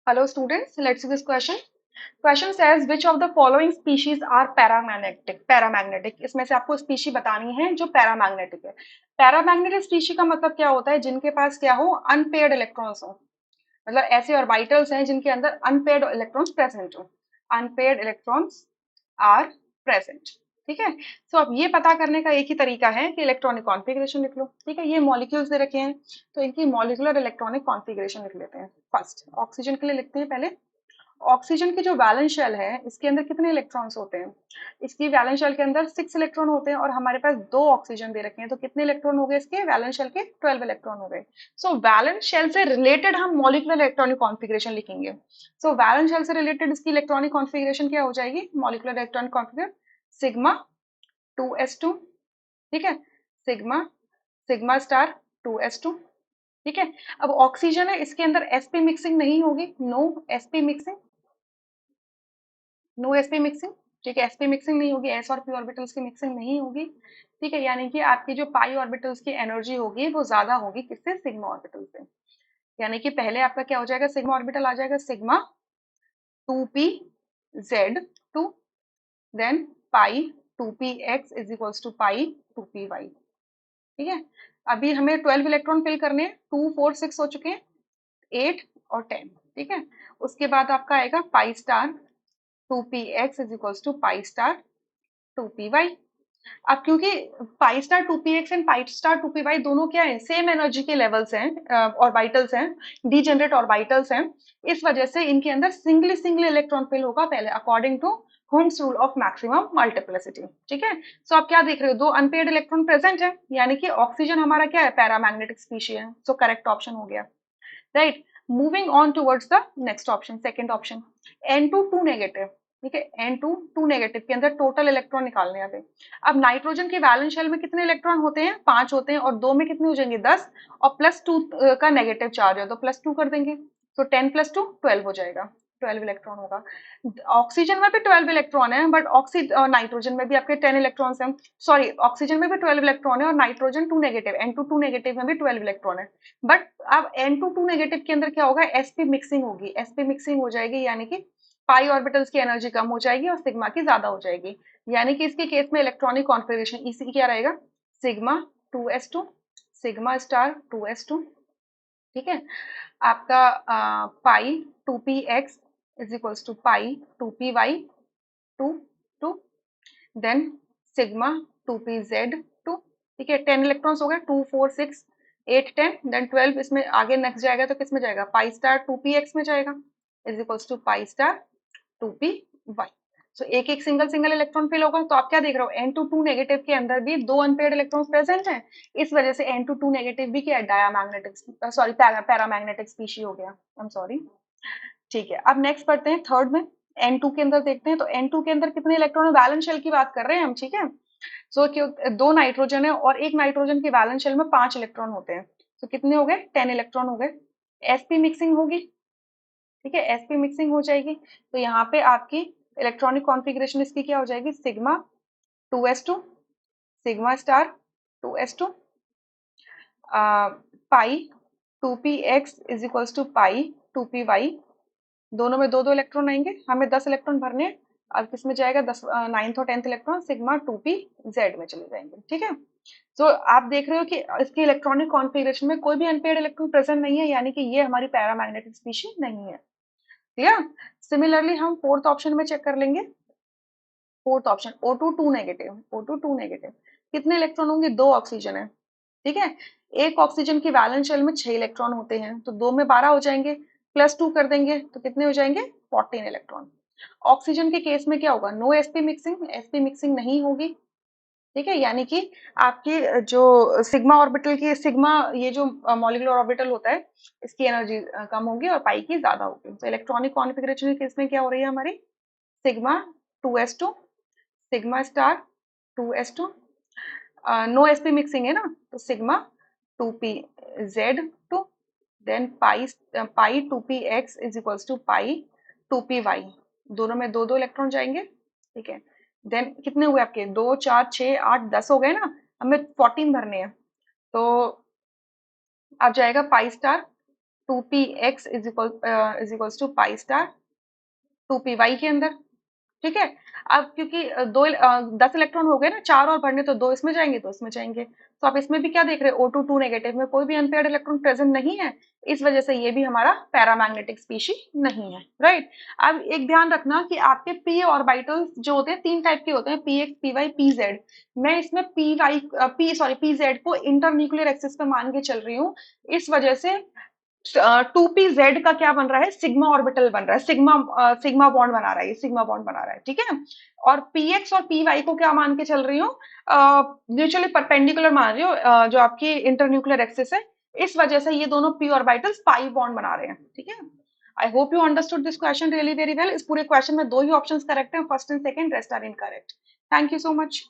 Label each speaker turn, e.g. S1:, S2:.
S1: Hello students, let's see this question. Question says which of the following species are paramagnetic? Paramagnetic इसमें से आपको species बतानी है जो पैरामैग्नेटिक है. पैरामैग्नेटिक स्पीशी का मतलब क्या होता है? जिनके पास क्या हो, अनपेयर्ड इलेक्ट्रॉन्स हो, मतलब ऐसे ऑर्बिटल्स हैं जिनके अंदर अनपेयर्ड इलेक्ट्रॉन्स प्रेजेंट हो. Unpaired electrons are present. ठीक है. सो अब ये पता करने का एक ही तरीका है कि इलेक्ट्रॉनिक कॉन्फ़िगरेशन लिख लो. ठीक है, ये मॉलिक्यूल्स दे रखे हैं तो इनकी मॉलिक्यूलर इलेक्ट्रॉनिक कॉन्फ़िगरेशन लिख लेते हैं. फर्स्ट ऑक्सीजन के लिए लिखते हैं पहले. ऑक्सीजन की जो वैलेंस शेल है इसके अंदर कितने इलेक्ट्रॉन्स होते हैं? इसकी वैलेंस शेल के अंदर 6 इलेक्ट्रॉन होते हैं और हमारे पास दो ऑक्सीजन दे रखे हैं तो कितने इलेक्ट्रॉन हो गए इसके वैलेंस शेल के? 12 इलेक्ट्रॉन हो गए. सो वैलेंस शेल से रिलेटेड हम मॉलिक्यूलर इलेक्ट्रॉनिक कॉन्फ़िगरेशन लिखेंगे. सो वैलेंस शेल से रिलेटेड इसकी इलेक्ट्रॉनिक कॉन्फ़िगरेशन क्या हो जाएगी? Molecular electronic configuration sigma 2s2. ठीक है, सिग्मा सिग्मा स्टार 2s2. ठीक है. अब ऑक्सीजन है इसके अंदर sp मिक्सिंग नहीं होगी. No sp mixing, no sp mixing. ठीक है, sp मिक्सिंग नहीं होगी, s और p ऑर्बिटल्स की मिक्सिंग नहीं होगी. ठीक है, यानी कि आपकी जो पाई ऑर्बिटल्स की एनर्जी होगी वो ज्यादा होगी किससे? सिग्मा ऑर्बिटल से. यानी कि पहले आपका क्या हो जाएगा? सिग्मा ऑर्बिटल आ जाएगा sigma 2p z2, then pi 2px is equals to pi 2py. ठीक है. अभी हमें 12 इलेक्ट्रॉन फिल करने हैं. 2 4 6 हो चुके हैं, 8 और 10. ठीक है. उसके बाद आपका आएगा pi star 2px is equals to pi star 2py. अब क्योंकि pi star 2px and pi star 2py दोनों क्या है? सेम एनर्जी के लेवल्स हैं, ऑर्बिटल्स हैं, डीजेनरेट ऑर्बिटल्स हैं. इस वजह से इनके अंदर सिंगल सिंगल इलेक्ट्रॉन फिल होगा पहले according to Hund's rule of maximum multiplicity. ठीक है. सो आप क्या देख रहे हो? दो अनपेयर्ड इलेक्ट्रॉन प्रेजेंट है, यानी कि ऑक्सीजन हमारा क्या है? पैरामैग्नेटिक स्पीशी है. सो करेक्ट ऑप्शन हो गया. Right. Moving on towards the next option, second option. N2 2 negative. ठीक है, N2 2 नेगेटिव के अंदर टोटल इलेक्ट्रॉन निकालने हैं. अब नाइट्रोजन की वैलेंस शेल में कितने इलेक्ट्रॉन होते हैं? 5 होते हैं और दो में कितने हो जाएंगे? 10. और +2 का नेगेटिव चार्ज है तो +2 कर देंगे तो 10 + 2 12 हो जाएगा. 12 इलेक्ट्रॉन होगा. ऑक्सीजन में भी 12 इलेक्ट्रॉन है बट नाइट्रोजन में भी आपके 10 इलेक्ट्रॉन है. सॉरी, ऑक्सीजन में भी 12 इलेक्ट्रॉन है और नाइट्रोजन 2 नेगेटिव, N2 2 नेगेटिव में भी 12 इलेक्ट्रॉन है. बट अब N2 2 नेगेटिव के अंदर क्या होगा? sp मिक्सिंग होगी. sp मिक्सिंग हो जाएगी यानी कि पाई ऑर्बिटल्स की एनर्जी कम हो जाएगी और सिग्मा की ज्यादा हो जाएगी. यानी कि इसके केस में इलेक्ट्रॉनिक कॉन्फ़िगरेशन इसी क्या रहेगा? Sigma 2s2 sigma star 2s2. ठीक है. आपका pi 2px is equals to pi 2py 2 2, then sigma 2pz2. ठीक है, 10 इलेक्ट्रॉन्स हो गए. 2 4 6 8 10, देन 12 इसमें आगे नेक्स्ट जाएगा तो किस में जाएगा? पाई स्टार 2px में जाएगा is equals to pi star 2py. So एक एक सिंगल सिंगल इलेक्ट्रॉन फिल होगा. तो आप क्या देख रहे हो? N2 2 नेगेटिव के अंदर भी दो अनपेयर्ड इलेक्ट्रॉन्स प्रेजेंट हैं. इस वजह से N2 2 नेगेटिव भी क्या है? डायमैग्नेटिक, सॉरी पैरामैग्नेटिक स्पीशी हो गया. I am sorry. ठीक है, अब नेक्स्ट पढ़ते हैं थर्ड में. N2 के अंदर देखते हैं तो N2 के अंदर कितने इलेक्ट्रॉन है? वैलेंस शेल की बात कर रहे हैं हम. ठीक है. सो दो नाइट्रोजन है और एक नाइट्रोजन की वैलेंस शेल में 5 इलेक्ट्रॉन होते हैं. तो कितने हो गए? 10 इलेक्ट्रॉन हो गए. sp मिक्सिंग होगी. ठीक है, sp मिक्सिंग हो जाएगी तो यहाँ पे आपकी इलेक्ट्रॉनिक कॉन्फ़िगरेशन इसकी क्या हो जाएगी? Sigma 2s2 sigma star 2s2 pi 2px is equals to pi 2py. दोनों में दो दो इलेक्ट्रॉन आएंगे. हमें 10 इलेक्ट्रॉन भरने हैं. अब किसमें जाएगा? 10 9th और 10th इलेक्ट्रॉन सिग्मा 2pz में चले जाएंगे. ठीक है. तो आप देख रहे हो कि इसकी इलेक्ट्रॉनिक कॉन्फ़िगरेशन में कोई भी अनपेयर्ड इलेक्ट्रॉन प्रेजेंट नहीं है, यानी कि ये हमारी पैरामैग्नेटिक स्पीशी नहीं है. क्लियर. सिमिलरली हम फोर्थ ऑप्शन में चेक कर लेंगे. Fourth option O2 2 negative. O2 2 negative कितने इलेक्ट्रॉन होंगे? दो ऑक्सीजन है. ठीक है. एक ऑक्सीजन की वैलेंस शेल में 6 इलेक्ट्रॉन होते हैं तो दो में 12 हो जाएंगे. +2 कर देंगे तो कितने हो जाएंगे? 14 इलेक्ट्रॉन. ऑक्सीजन के केस में क्या होगा? No sp mixing, sp mixing नहीं होगी. ठीक है, यानी कि आपकी जो सिग्मा ऑर्बिटल की सिग्मा ये जो मॉलिक्यूलर ऑर्बिटल होता है इसकी एनर्जी कम होगी और पाई की ज्यादा होगी. तो इलेक्ट्रॉनिक कॉन्फ़िगरेशन के केस में क्या हो रही है हमारी? Sigma 2s2 sigma star 2s2. No sp mixing है ना तो sigma 2pz2, then pi 2px is equals to pi 2py. दोनों में दो दो इलेक्ट्रॉन जाएंगे. ठीक है. देन कितने हुए आपके? 2 4 6 8 10 हो गए ना. हमें 14 भरने हैं तो अब जाएगा pi star 2px is equal to pi star 2py के अंदर। ठीक है। अब क्योंकि 10 इलेक्ट्रॉन हो गए ना, 4 और भरने, तो 2 इसमें जाएंगे, 2 इसमें जाएंगे, तो आप इसमें भी क्या देख रहे हो, O2 2 नेगेटिव में कोई भी अनपेयर्ड इलेक्ट्रॉन प्रेजेंट नहीं है, इस वजह से ये भी हमारा पैरामैग्नेटिक स्पीशी नहीं है, राइट। अब एक ध्यान रखना कि आपके p ऑर्बिटल्स जो होते हैं 3 टाइप के होते हैं, px py pz। मैं इसमें pz को इंटरन्यूक्लियर एक्सिस पे मान के चल रही हूँ, इस वजह से 2pz का क्या बन रहा है, सिग्मा ऑर्बिटल बन रहा है, सिग्मा बॉन्ड बना रहा है, ये सिग्मा बॉन्ड बना रहा है, ठीक है। और px और py को क्या मान के चल रही हूँ, म्यूचुअली परपेंडिकुलर मान रही हूँ, जो आपकी इंटरन्यूक्लियर एक्सिस है, इस वजह से ये दोनों p ऑर्बिटल्स पाई बॉन्ड बना रहे हैं, ठीक है। I hope you understood this question really very well. इस पूरे क्वेश्चन में 2 ही ऑप्शंस करेक्ट हैं, first and second, rest are incorrect. Thank you so much.